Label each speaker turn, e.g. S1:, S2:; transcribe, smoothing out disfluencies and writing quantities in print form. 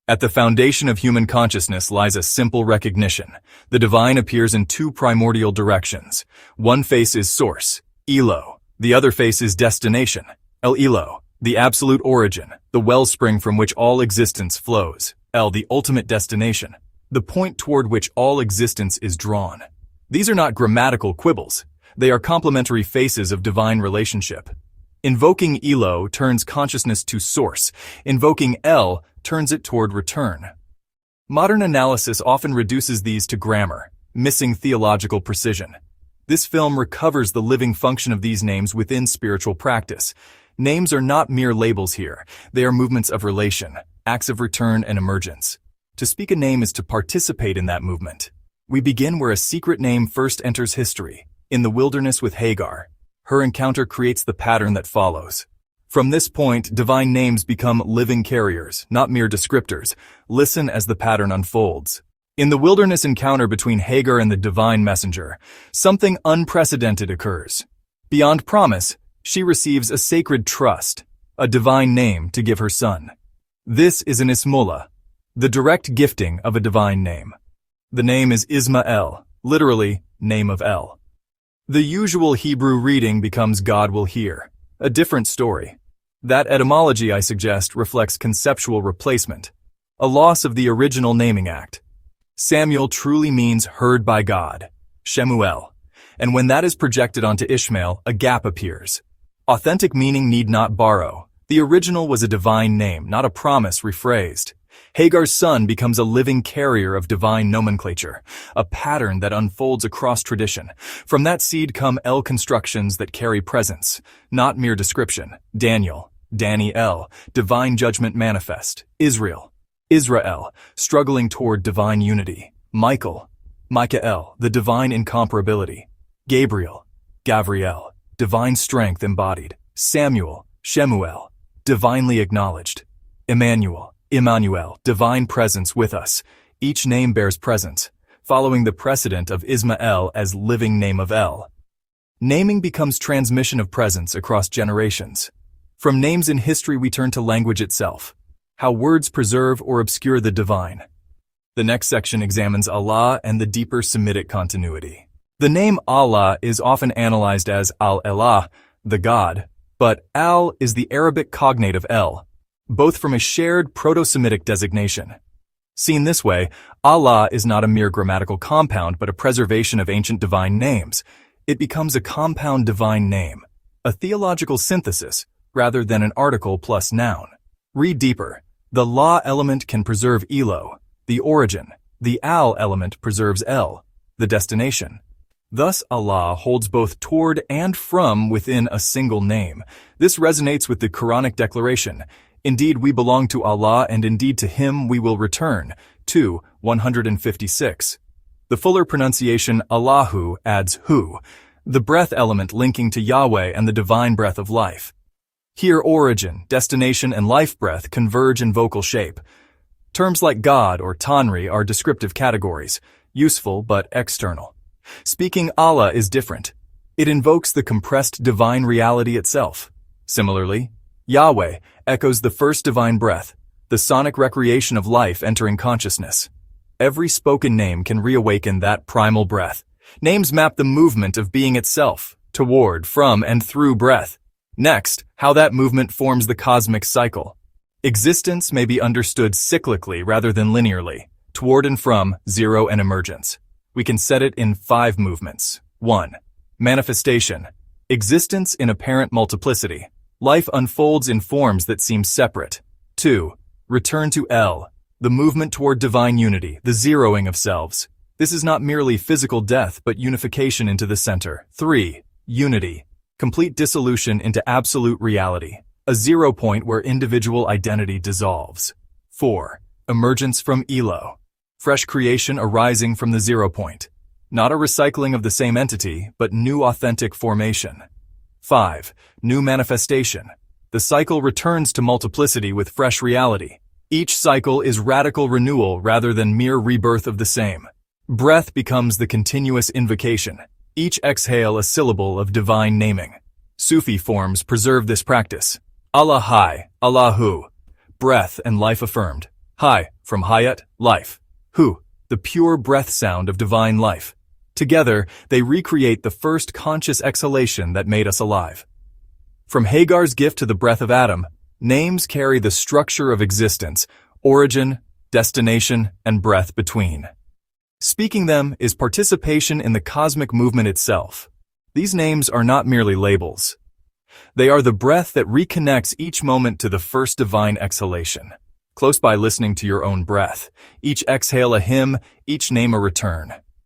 S1: At the foundation of human consciousness lies a simple recognition. The divine appears in two primordial directions. One face is source, Eloh. The other face is destination, El-Eloh, the absolute origin, the wellspring from which all existence flows. El, the ultimate destination, the point toward which all existence is drawn. These are not grammatical quibbles. They are complementary faces of divine relationship. Invoking Eloh turns consciousness to source. Invoking El turns it toward return. Modern analysis often reduces these to grammar, missing theological precision. This film recovers the living function of these names within spiritual practice. Names are not mere labels here. They are movements of relation, acts of return and emergence. To speak a name is to participate in that movement. We begin where a secret name first enters history, in the wilderness with Hagar. Her encounter creates the pattern that follows. From this point, divine names become living carriers, not mere descriptors. Listen as the pattern unfolds. In the wilderness encounter between Hagar and the divine messenger, something unprecedented occurs. Beyond promise, she receives a sacred trust, a divine name to give her son. This is an Ismola, the direct gifting of a divine name. The name is Ismael, literally, name of El. The usual Hebrew reading becomes God will hear, a different story. That etymology, I suggest, reflects conceptual replacement, a loss of the original naming act. Samuel truly means heard by God, Shemuel, and when that is projected onto Ishmael, a gap appears. Authentic meaning need not borrow. The original was a divine name, not a promise rephrased. Hagar's son becomes a living carrier of divine nomenclature, a pattern that unfolds across tradition. From that seed come El constructions that carry presence, not mere description. Daniel, Daniel, divine judgment manifest. Israel, Israel, struggling toward divine unity. Michael, Michael, the divine incomparability. Gabriel, Gavriel, divine strength embodied. Samuel, Shemuel, divinely acknowledged. Emmanuel, Immanuel, divine presence with us. Each name bears presence, following the precedent of Ismael as living name of El. Naming becomes transmission of presence across generations. From names in history we turn to language itself, how words preserve or obscure the divine. The next section examines Allah and the deeper Semitic continuity. The name Allah is often analyzed as Al-Elah, the God, but Al is the Arabic cognate of El, both from a shared Proto-Semitic designation. Seen this way, Allah is not a mere grammatical compound but a preservation of ancient divine names. It becomes a compound divine name, a theological synthesis, rather than an article plus noun. Read deeper. The La element can preserve Eloh, the origin. The Al element preserves El, the destination. Thus, Allah holds both toward and from within a single name. This resonates with the Quranic declaration, "Indeed we belong to Allah and indeed to Him we will return," 2:156. The fuller pronunciation Allahu adds hu, the breath element linking to Yahweh and the divine breath of life. Here origin, destination, and life breath converge in vocal shape. Terms like God or Tanri are descriptive categories, useful but external. Speaking Allah is different. It invokes the compressed divine reality itself. Similarly, Yahweh echoes the first divine breath, the sonic recreation of life entering consciousness. Every spoken name can reawaken that primal breath. Names map the movement of being itself, toward, from, and through breath. Next, how that movement forms the cosmic cycle. Existence may be understood cyclically rather than linearly, toward and from, zero and emergence. We can set it in 5 movements. 1. Manifestation. Existence in apparent multiplicity. Life unfolds in forms that seem separate. 2. Return to El. The movement toward divine unity, the zeroing of selves. This is not merely physical death, but unification into the center. 3. Unity. Complete dissolution into absolute reality. A zero point where individual identity dissolves. 4. Emergence from Eloh. Fresh creation arising from the zero point. Not a recycling of the same entity, but new authentic formation. 5. New manifestation. The cycle returns to multiplicity with fresh reality. Each cycle is radical renewal rather than mere rebirth of the same. Breath becomes the continuous invocation. Each exhale a syllable of divine naming. Sufi forms preserve this practice. Allah Hai, Allahu. Breath and life affirmed. Hi, from Hayat, life. Hu, the pure breath sound of divine life. Together, they recreate the first conscious exhalation that made us alive. From Hagar's gift to the breath of Adam, names carry the structure of existence, origin, destination, and breath between. Speaking them is participation in the cosmic movement itself. These names are not merely labels. They are the breath that reconnects each moment to the first divine exhalation. Close by listening to your own breath, each exhale a hymn, each name a return.